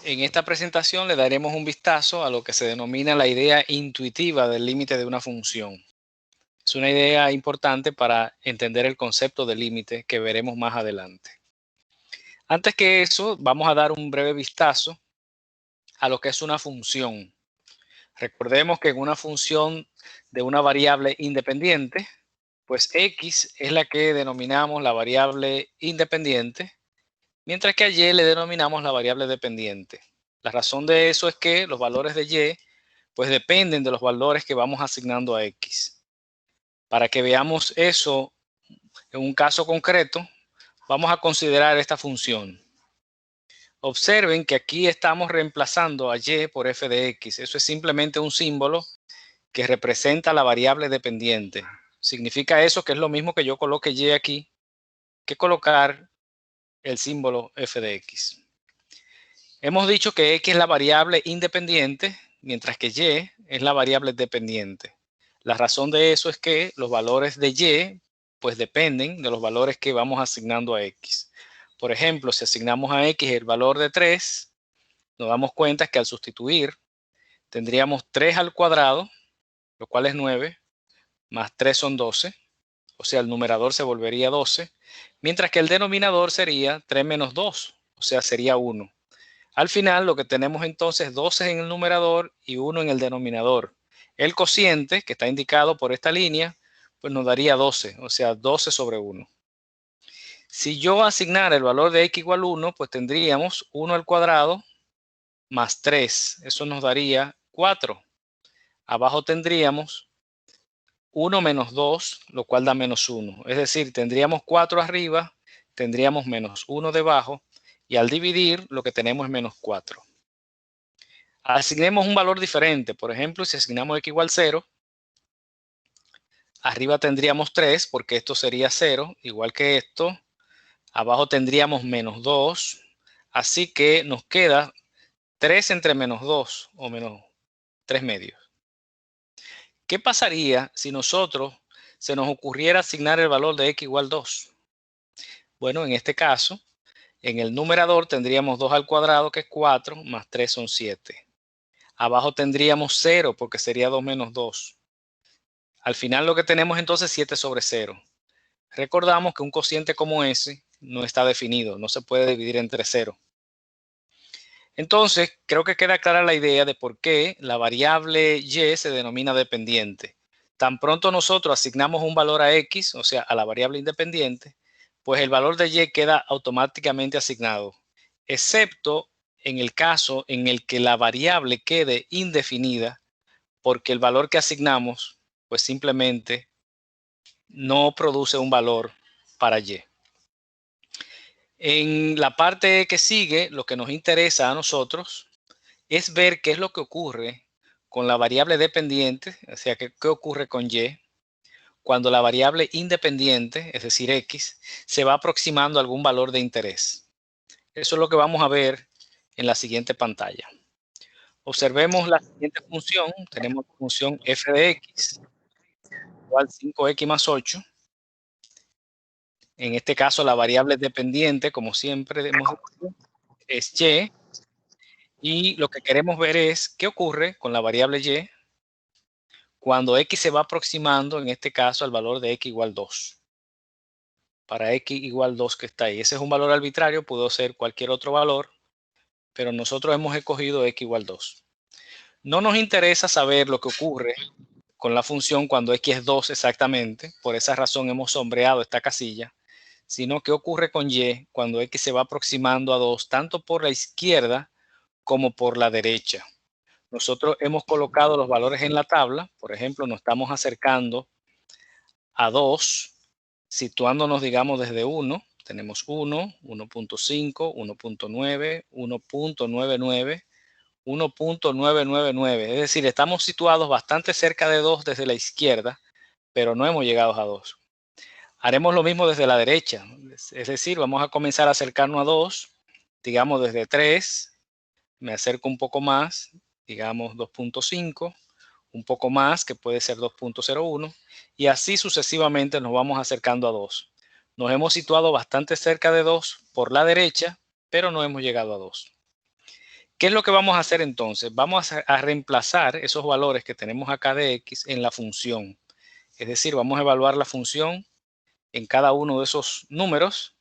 En esta presentación le daremos un vistazo a lo que se denomina la idea intuitiva del límite de una función. Es una idea importante para entender el concepto de límite que veremos más adelante. Antes que eso, vamos a dar un breve vistazo a lo que es una función. Recordemos que en una función de una variable independiente, pues x es la que denominamos la variable independiente, mientras que a y le denominamos la variable dependiente. La razón de eso es que los valores de y pues dependen de los valores que vamos asignando a x. Para que veamos eso en un caso concreto, vamos a considerar esta función. Observen que aquí estamos reemplazando a y por f de x. Eso es simplemente un símbolo que representa la variable dependiente. Significa eso que es lo mismo que yo coloque y aquí que colocar el símbolo f de x. Hemos dicho que x es la variable independiente, mientras que y es la variable dependiente. La razón de eso es que los valores de y pues dependen de los valores que vamos asignando a x. Por ejemplo, si asignamos a x el valor de 3, nos damos cuenta que al sustituir tendríamos 3 al cuadrado, lo cual es 9, más 3 son 12, o sea, el numerador se volvería 12, mientras que el denominador sería 3 menos 2, o sea, sería 1. Al final lo que tenemos entonces 12 en el numerador y 1 en el denominador. El cociente, que está indicado por esta línea, pues nos daría 12, o sea, 12 sobre 1. Si yo asignara el valor de x igual 1, pues tendríamos 1 al cuadrado más 3. Eso nos daría 4. Abajo tendríamos 1 menos 2, lo cual da menos 1. Es decir, tendríamos 4 arriba, tendríamos menos 1 debajo, y al dividir lo que tenemos es menos 4. Asignemos un valor diferente. Por ejemplo, si asignamos x igual 0, arriba tendríamos 3, porque esto sería 0, igual que esto. Abajo tendríamos menos 2, así que nos queda 3 entre menos 2, o menos 3 medios. ¿Qué pasaría si nosotros se nos ocurriera asignar el valor de x igual 2? Bueno, en este caso, en el numerador tendríamos 2 al cuadrado, que es 4, más 3 son 7. Abajo tendríamos 0, porque sería 2 menos 2. Al final lo que tenemos entonces es 7 sobre 0. Recordamos que un cociente como ese no está definido, no se puede dividir entre 0. Entonces, creo que queda clara la idea de por qué la variable y se denomina dependiente. Tan pronto nosotros asignamos un valor a x, o sea, a la variable independiente, pues el valor de y queda automáticamente asignado, excepto en el caso en el que la variable quede indefinida, porque el valor que asignamos, pues simplemente no produce un valor para y. En la parte que sigue, lo que nos interesa a nosotros es ver qué es lo que ocurre con la variable dependiente, o sea, qué ocurre con y, cuando la variable independiente, es decir, x, se va aproximando a algún valor de interés. Eso es lo que vamos a ver en la siguiente pantalla. Observemos la siguiente función. Tenemos la función f de x igual 5x más 8. En este caso, la variable dependiente, como siempre hemos dicho, es y. Y lo que queremos ver es qué ocurre con la variable y cuando x se va aproximando, en este caso, al valor de x igual 2. Para x igual 2 que está ahí. Ese es un valor arbitrario, pudo ser cualquier otro valor, pero nosotros hemos escogido x igual 2. No nos interesa saber lo que ocurre con la función cuando x es 2 exactamente. Por esa razón hemos sombreado esta casilla. Sino qué ocurre con y cuando x se va aproximando a 2, tanto por la izquierda como por la derecha. Nosotros hemos colocado los valores en la tabla. Por ejemplo, nos estamos acercando a 2, situándonos, digamos, desde 1. Tenemos 1, 1.5, 1.9, 1.99, 1.999. Es decir, estamos situados bastante cerca de 2 desde la izquierda, pero no hemos llegado a 2. Haremos lo mismo desde la derecha. Es decir, vamos a comenzar a acercarnos a 2, digamos desde 3. Me acerco un poco más, digamos 2.5, un poco más, que puede ser 2.01, y así sucesivamente nos vamos acercando a 2. Nos hemos situado bastante cerca de 2 por la derecha, pero no hemos llegado a 2. ¿Qué es lo que vamos a hacer entonces? Vamos a reemplazar esos valores que tenemos acá de x en la función. Es decir, vamos a evaluar la función en cada uno de esos números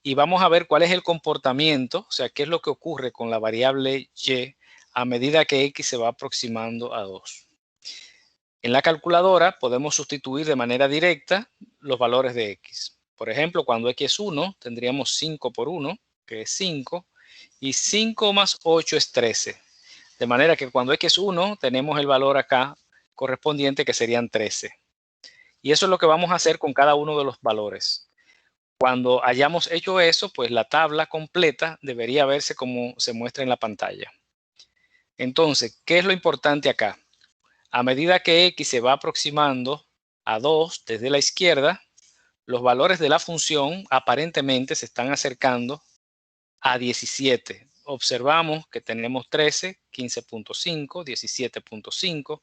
y vamos a ver cuál es el comportamiento, o sea, qué es lo que ocurre con la variable y a medida que x se va aproximando a 2. En la calculadora podemos sustituir de manera directa los valores de x. Por ejemplo, cuando x es 1, tendríamos 5 por 1, que es 5, y 5 más 8 es 13. De manera que cuando x es 1, tenemos el valor acá correspondiente, que serían 13. Y eso es lo que vamos a hacer con cada uno de los valores. Cuando hayamos hecho eso, pues la tabla completa debería verse como se muestra en la pantalla. Entonces, ¿qué es lo importante acá? A medida que x se va aproximando a 2 desde la izquierda, los valores de la función aparentemente se están acercando a 17. Observamos que tenemos 13, 15.5, 17.5,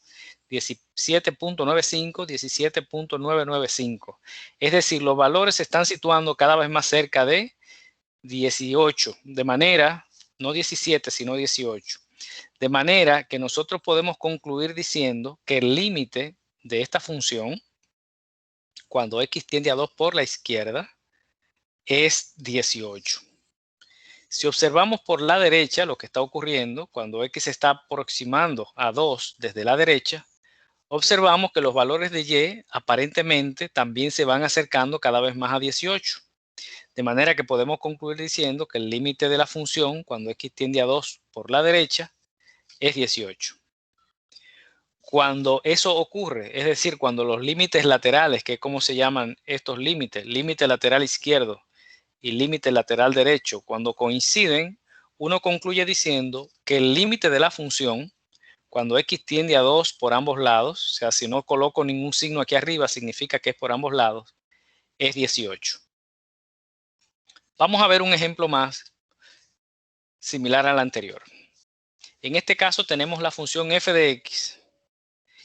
17.95, 17.995. Es decir, los valores se están situando cada vez más cerca de 18, de manera, no 17, sino 18. De manera que nosotros podemos concluir diciendo que el límite de esta función, cuando x tiende a 2 por la izquierda, es 18. Si observamos por la derecha lo que está ocurriendo, cuando x se está aproximando a 2 desde la derecha, observamos que los valores de y aparentemente también se van acercando cada vez más a 18. De manera que podemos concluir diciendo que el límite de la función, cuando x tiende a 2 por la derecha, es 18. Cuando eso ocurre, es decir, cuando los límites laterales, que es como se llaman estos límites, límite lateral izquierdo y límite lateral derecho, cuando coinciden, uno concluye diciendo que el límite de la función, cuando x tiende a 2 por ambos lados, o sea, si no coloco ningún signo aquí arriba, significa que es por ambos lados, es 18. Vamos a ver un ejemplo más similar al anterior. En este caso tenemos la función f de x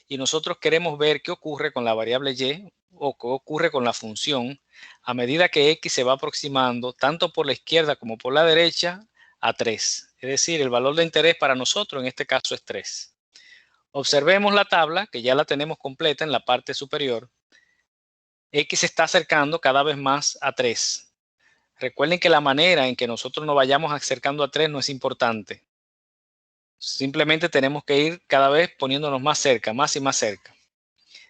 y nosotros queremos ver qué ocurre con la variable y o qué ocurre con la función a medida que x se va aproximando tanto por la izquierda como por la derecha a 3. Es decir, el valor de interés para nosotros en este caso es 3. Observemos la tabla, que ya la tenemos completa en la parte superior. X se está acercando cada vez más a 3. Recuerden que la manera en que nosotros nos vayamos acercando a 3 no es importante. Simplemente tenemos que ir cada vez poniéndonos más cerca, más y más cerca.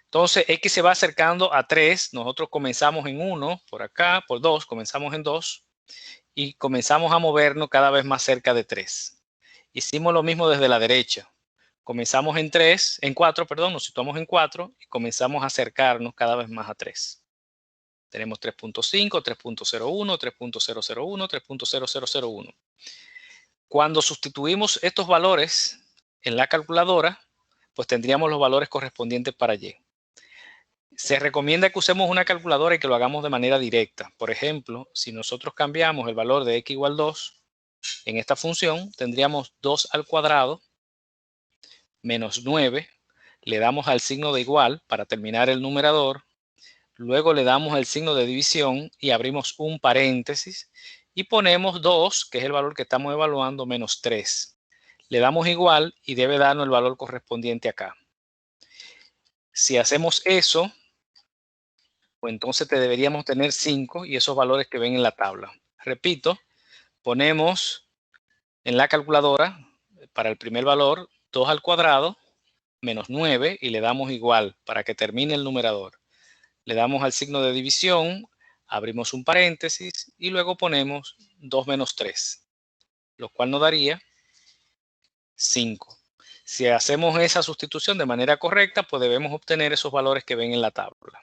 Entonces, x se va acercando a 3. Nosotros comenzamos en 1, por acá, por 2, comenzamos en 2. Y comenzamos a movernos cada vez más cerca de 3. Hicimos lo mismo desde la derecha. Comenzamos en 3, en 4, perdón, nos situamos en 4 y comenzamos a acercarnos cada vez más a 3. Tenemos 3.5, 3.01, 3.001, 3.0001. Cuando sustituimos estos valores en la calculadora, pues tendríamos los valores correspondientes para y. Se recomienda que usemos una calculadora y que lo hagamos de manera directa. Por ejemplo, si nosotros cambiamos el valor de x igual 2 en esta función, tendríamos 2 al cuadrado menos 9. Le damos al signo de igual para terminar el numerador. Luego le damos el signo de división y abrimos un paréntesis y ponemos 2, que es el valor que estamos evaluando, menos 3. Le damos igual y debe darnos el valor correspondiente acá. Si hacemos eso, pues entonces deberíamos tener 5 y esos valores que ven en la tabla. Repito, ponemos en la calculadora para el primer valor 2 al cuadrado menos 9 y le damos igual para que termine el numerador. Le damos al signo de división, abrimos un paréntesis y luego ponemos 2 menos 3, lo cual nos daría 5. Si hacemos esa sustitución de manera correcta, pues debemos obtener esos valores que ven en la tabla.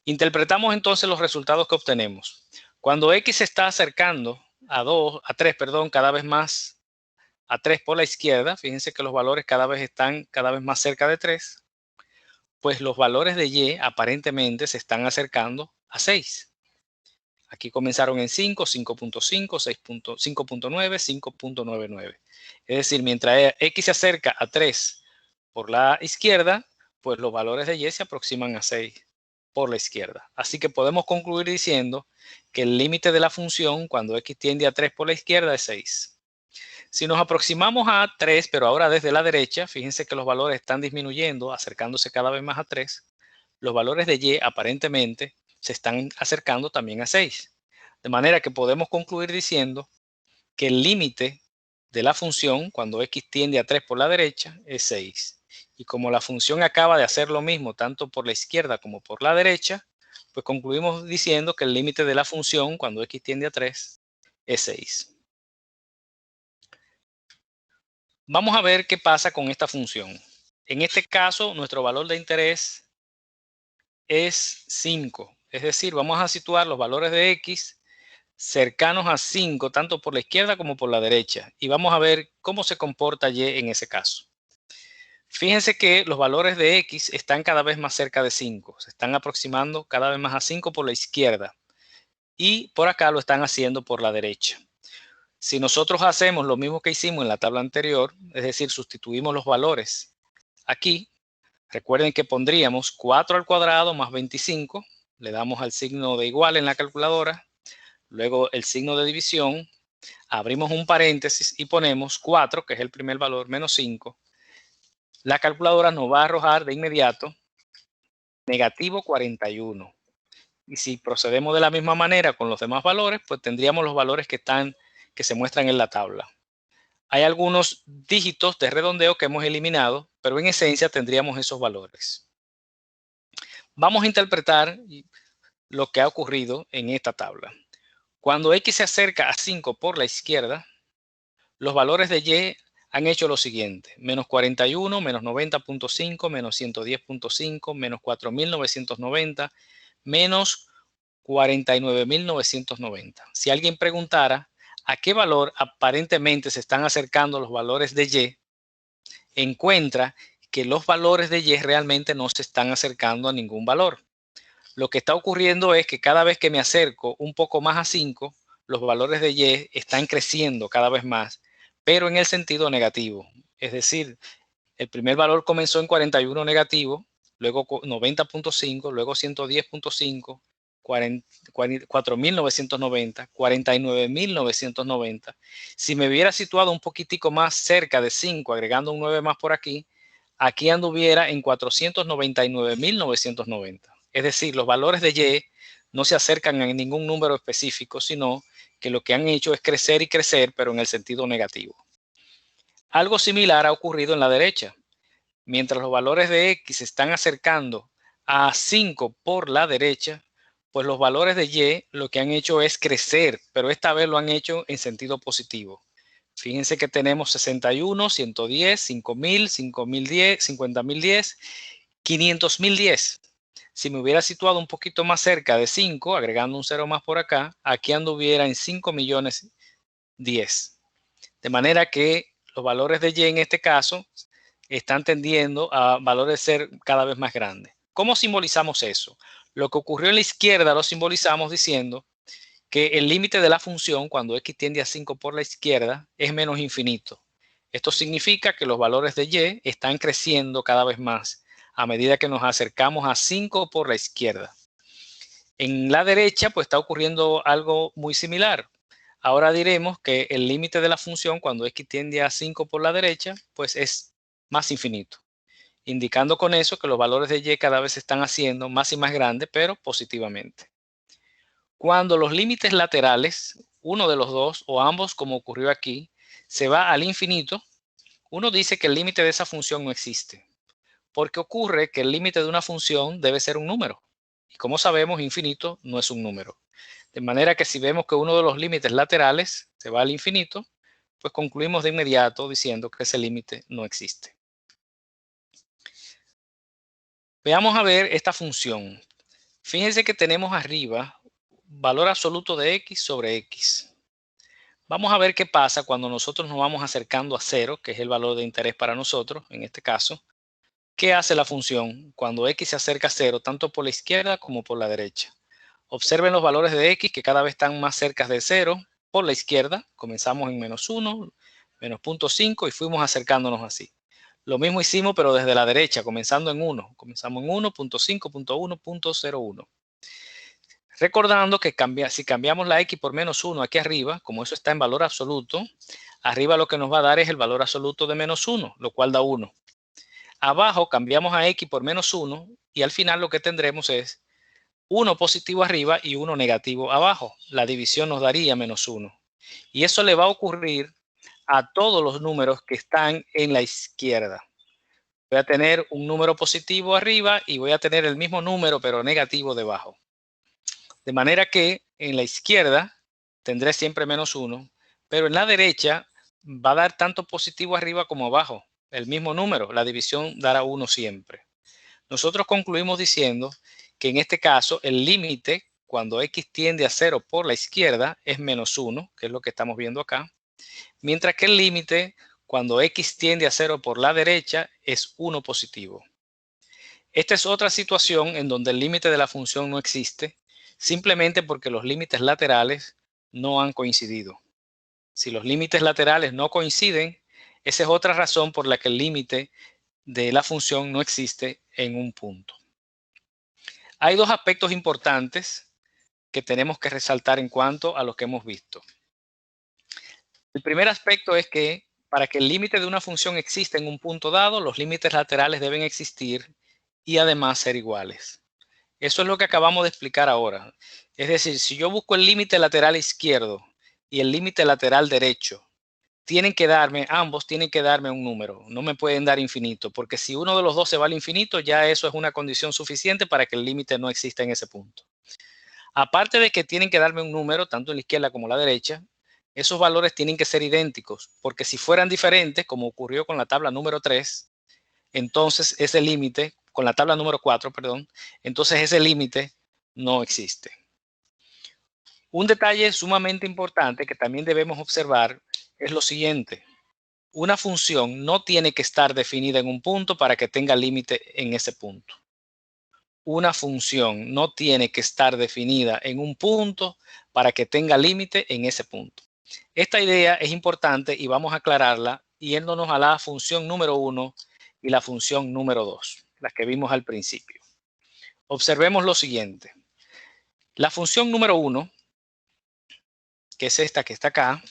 Interpretamos entonces los resultados que obtenemos. Cuando x se está acercando a 3, cada vez más a 3 por la izquierda, fíjense que los valores cada vez están cada vez más cerca de 3, pues los valores de y aparentemente se están acercando a 6. Aquí comenzaron en 5, 5.5, 5.9, 5.99. Es decir, mientras x se acerca a 3 por la izquierda, pues los valores de y se aproximan a 6 por la izquierda. Así que podemos concluir diciendo que el límite de la función cuando x tiende a 3 por la izquierda es 6. Si nos aproximamos a 3, pero ahora desde la derecha, fíjense que los valores están disminuyendo, acercándose cada vez más a 3. Los valores de y aparentemente se están acercando también a 6. De manera que podemos concluir diciendo que el límite de la función cuando x tiende a 3 por la derecha es 6. Y como la función acaba de hacer lo mismo tanto por la izquierda como por la derecha, pues concluimos diciendo que el límite de la función cuando x tiende a 3 es 6. Vamos a ver qué pasa con esta función. En este caso, nuestro valor de interés es 5. Es decir, vamos a situar los valores de x cercanos a 5, tanto por la izquierda como por la derecha. Y vamos a ver cómo se comporta y en ese caso. Fíjense que los valores de x están cada vez más cerca de 5. Se están aproximando cada vez más a 5 por la izquierda. Y por acá lo están haciendo por la derecha. Si nosotros hacemos lo mismo que hicimos en la tabla anterior, es decir, sustituimos los valores aquí, recuerden que pondríamos 4 al cuadrado más 25, le damos al signo de igual en la calculadora, luego el signo de división, abrimos un paréntesis y ponemos 4, que es el primer valor, menos 5. La calculadora nos va a arrojar de inmediato negativo 41. Y si procedemos de la misma manera con los demás valores, pues tendríamos los valores que se muestran en la tabla. Hay algunos dígitos de redondeo que hemos eliminado, pero en esencia tendríamos esos valores. Vamos a interpretar lo que ha ocurrido en esta tabla. Cuando x se acerca a 5 por la izquierda, los valores de y han hecho lo siguiente: menos 41, menos 90.5, menos 110.5, menos 4.990, menos 49.990. Si alguien preguntara a qué valor aparentemente se están acercando los valores de y, encuentra que los valores de y realmente no se están acercando a ningún valor. Lo que está ocurriendo es que cada vez que me acerco un poco más a 5, los valores de y están creciendo cada vez más, pero en el sentido negativo. Es decir, el primer valor comenzó en 41 negativo, luego 90.5, luego 110.5, 4.990, 49.990. Si me hubiera situado un poquitico más cerca de 5, agregando un 9 más por aquí, aquí anduviera en 499.990. Es decir, los valores de y no se acercan a ningún número específico, sino que lo que han hecho es crecer y crecer, pero en el sentido negativo. Algo similar ha ocurrido en la derecha. Mientras los valores de x se están acercando a 5 por la derecha, pues los valores de y lo que han hecho es crecer, pero esta vez lo han hecho en sentido positivo. Fíjense que tenemos 61, 110, 5.000, 5.010, 50.010, 500.010. Si me hubiera situado un poquito más cerca de 5, agregando un 0 más por acá, aquí anduviera en 5.010. De manera que los valores de y en este caso están tendiendo a valores ser cada vez más grandes. ¿Cómo simbolizamos eso? Lo que ocurrió en la izquierda lo simbolizamos diciendo que el límite de la función cuando x tiende a 5 por la izquierda es menos infinito. Esto significa que los valores de y están creciendo cada vez más a medida que nos acercamos a 5 por la izquierda. En la derecha pues está ocurriendo algo muy similar. Ahora diremos que el límite de la función cuando x tiende a 5 por la derecha pues es más infinito, indicando con eso que los valores de y cada vez se están haciendo más y más grandes, pero positivamente. Cuando los límites laterales, uno de los dos o ambos, como ocurrió aquí, se va al infinito, uno dice que el límite de esa función no existe, porque ocurre que el límite de una función debe ser un número. Y como sabemos, infinito no es un número. De manera que si vemos que uno de los límites laterales se va al infinito, pues concluimos de inmediato diciendo que ese límite no existe. Veamos a ver esta función. Fíjense que tenemos arriba valor absoluto de x sobre x. Vamos a ver qué pasa cuando nosotros nos vamos acercando a 0, que es el valor de interés para nosotros, en este caso. ¿Qué hace la función cuando x se acerca a 0, tanto por la izquierda como por la derecha? Observen los valores de x que cada vez están más cerca de 0 por la izquierda. Comenzamos en menos 1, menos 0.5 y fuimos acercándonos así. Lo mismo hicimos, pero desde la derecha, comenzando en 1. Comenzamos en 1, 0.5, 1.1, 0.01. Recordando que si cambiamos la x por menos 1 aquí arriba, como eso está en valor absoluto, arriba lo que nos va a dar es el valor absoluto de menos 1, lo cual da 1. Abajo cambiamos a x por menos 1 y al final lo que tendremos es 1 positivo arriba y 1 negativo abajo. La división nos daría menos 1. Y eso le va a ocurrir a todos los números que están en la izquierda. Voy a tener un número positivo arriba y voy a tener el mismo número pero negativo debajo. De manera que en la izquierda tendré siempre menos 1, pero en la derecha va a dar tanto positivo arriba como abajo, el mismo número. La división dará 1 siempre. Nosotros concluimos diciendo que en este caso el límite cuando x tiende a 0 por la izquierda es menos 1, que es lo que estamos viendo acá, mientras que el límite cuando x tiende a 0 por la derecha es 1 positivo. Esta es otra situación en donde el límite de la función no existe, simplemente porque los límites laterales no han coincidido. Si los límites laterales no coinciden, esa es otra razón por la que el límite de la función no existe en un punto. Hay dos aspectos importantes que tenemos que resaltar en cuanto a lo que hemos visto. El primer aspecto es que para que el límite de una función exista en un punto dado, los límites laterales deben existir y además ser iguales. Eso es lo que acabamos de explicar ahora. Es decir, si yo busco el límite lateral izquierdo y el límite lateral derecho, ambos tienen que darme un número. No me pueden dar infinito, porque si uno de los dos se va al infinito, ya eso es una condición suficiente para que el límite no exista en ese punto. Aparte de que tienen que darme un número, tanto en la izquierda como en la derecha, esos valores tienen que ser idénticos, porque si fueran diferentes, como ocurrió con la tabla número 3, entonces ese límite, con la tabla número 4, perdón, entonces ese límite no existe. Un detalle sumamente importante que también debemos observar es lo siguiente. Una función no tiene que estar definida en un punto para que tenga límite en ese punto. Una función no tiene que estar definida en un punto para que tenga límite en ese punto. Esta idea es importante y vamos a aclararla yéndonos a la función número 1 y la función número 2, las que vimos al principio. Observemos lo siguiente. La función número 1, que es esta que está acá,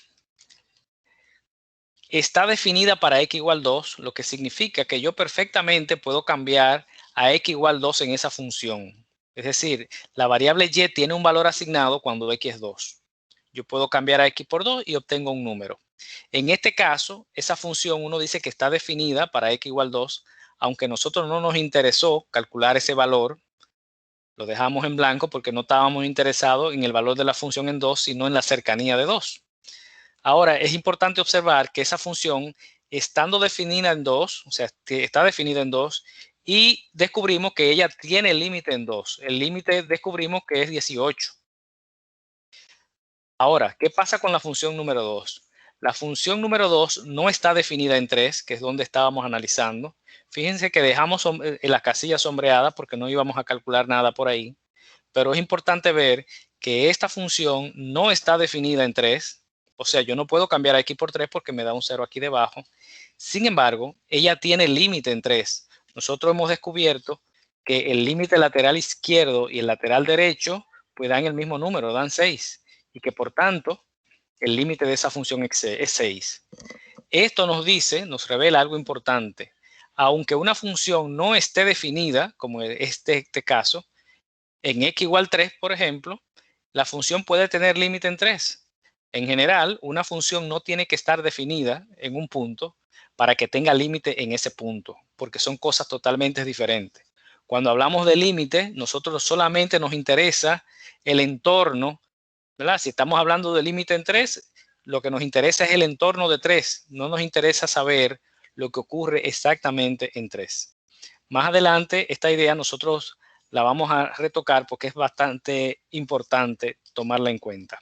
está definida para x igual 2, lo que significa que yo perfectamente puedo cambiar a x igual 2 en esa función. Es decir, la variable y tiene un valor asignado cuando x es 2. Yo puedo cambiar a x por 2 y obtengo un número. En este caso, esa función uno dice que está definida para x igual 2, aunque a nosotros no nos interesó calcular ese valor, lo dejamos en blanco porque no estábamos interesados en el valor de la función en 2, sino en la cercanía de 2. Ahora, es importante observar que esa función, estando definida en 2, o sea, está definida en 2, y descubrimos que ella tiene límite en 2. El límite descubrimos que es 18. Ahora, ¿qué pasa con la función número 2? La función número 2 no está definida en 3, que es donde estábamos analizando. Fíjense que dejamos en la casilla sombreada porque no íbamos a calcular nada por ahí. Pero es importante ver que esta función no está definida en 3. O sea, yo no puedo cambiar a x por 3 porque me da un 0 aquí debajo. Sin embargo, ella tiene límite en 3. Nosotros hemos descubierto que el límite lateral izquierdo y el lateral derecho pues dan el mismo número, dan 6. Y que por tanto, el límite de esa función es 6. Esto nos revela algo importante. Aunque una función no esté definida, como este caso, en x igual 3, por ejemplo, la función puede tener límite en 3. En general, una función no tiene que estar definida en un punto para que tenga límite en ese punto, porque son cosas totalmente diferentes. Cuando hablamos de límite, nosotros solamente nos interesa el entorno, ¿verdad? Si estamos hablando de límite en 3, lo que nos interesa es el entorno de 3. No nos interesa saber lo que ocurre exactamente en 3. Más adelante, esta idea nosotros la vamos a retocar porque es bastante importante tomarla en cuenta.